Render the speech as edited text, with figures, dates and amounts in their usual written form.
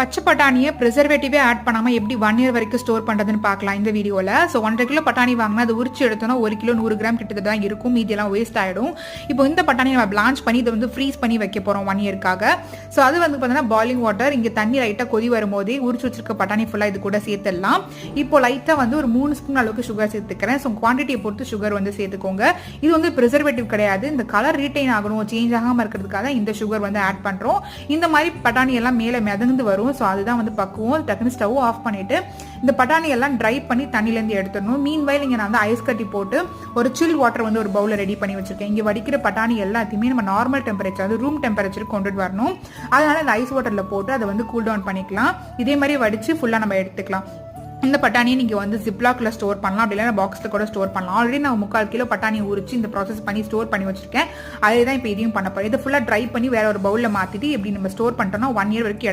பச்சை பட்டாணியை ப்ரிசர்வேட்டிவே ஆட் பண்ணாமல் எப்படி 1 இயர் வரைக்கும் ஸ்டோர் பண்ணுறதுன்னு பார்க்கலாம் இந்த வீடியோவில். ஸோ 1.5 கிலோ பட்டாணி வாங்கினா அது உரிச்சு எடுத்தோன்னா 1 கிலோ 100 கிராம் கிட்டத்தட்ட தான் இருக்கும், மீதியெல்லாம் வேஸ்ட் ஆகிடும். இப்போ இந்த பட்டாணி நம்ம பிளான்ச் பண்ணி இதை வந்து ஃப்ரீஸ் பண்ணி வைக்க போகிறோம் 1 இயர்க்காக. ஸோ அது வந்து பார்த்தீங்கன்னா பாயிலிங் வாட்டர், இங்கே தண்ணி லைட்டாக கொதி வரும்போதே உரிச்சு வச்சிருக்க பட்டாணி ஃபுல்லாக இது கூட சேர்த்துடலாம். இப்போ லைட்டாக வந்து ஒரு 3 ஸ்பூன் அளவுக்கு சுகர் சேர்த்துக்கிறேன். ஸோ குவான்டிட்டியை பொறுத்து சுகர் வந்து சேர்த்துக்கோங்க. இது வந்து ப்ரிசர்வேட்டிவ் கிடையாது, இந்த கலர் ரீட்டைன் ஆகணும், சேஞ்ச் ஆகாமல் இருக்கிறதுக்காக இந்த சுகர் வந்து ஆட் பண்ணுறோம். இந்த மாதிரி பட்டாணி எல்லாம் மேலே மிதந்து வரும். ஸோ அதுதான் வந்து பக்குவோம். டக்குன்னு ஸ்டவ் ஆஃப் பண்ணிட்டு இந்த பட்டாணி எல்லாம் ட்ரை பண்ணி தண்ணியிலேருந்து எடுத்துடணும். மீன் வயல் இங்கே நான் வந்து ஐஸ் கட்டி போட்டு ஒரு சில் வாட்டர் வந்து ஒரு பவுலில் ரெடி பண்ணி வச்சிருக்கேன். இங்கே வடிக்கிற பட்டாணி எல்லாத்தையுமே நம்ம நார்மல் டெம்பரேச்சர், அது ரூம் டெம்பரேச்சருக்கு கொண்டுட்டு வரணும். அதனால இந்த ஐஸ் வாட்டரில் போட்டு அதை வந்து கூல் டவுன் பண்ணிக்கலாம். இதே மாதிரி வடித்து ஃபுல்லாக நம்ம எடுத்துக்கலாம். இந்த பட்டாணியை நீங்கள் வந்து ஜிப்லாக்ல ஸ்டோர் பண்ணலாம், அப்படி இல்லைன்னா பாக்ஸில் கூட ஸ்டோர் பண்ணலாம். ஆல்ரெடி நான் 3/4 கிலோ பட்டாணியை உரிச்சு இந்த ப்ராசஸ் பண்ணி ஸ்டோர் பண்ணி வச்சிருக்கேன். அதே தான் இப்போ இதையும் பண்ண போகிறேன். இதை ஃபுல்லாக ட்ரை பண்ணி வேற ஒரு பவுலில் மாற்றிட்டு எப்படி நம்ம ஸ்டோர் பண்ணிட்டோம்னா 1 இயர் வரைக்கும்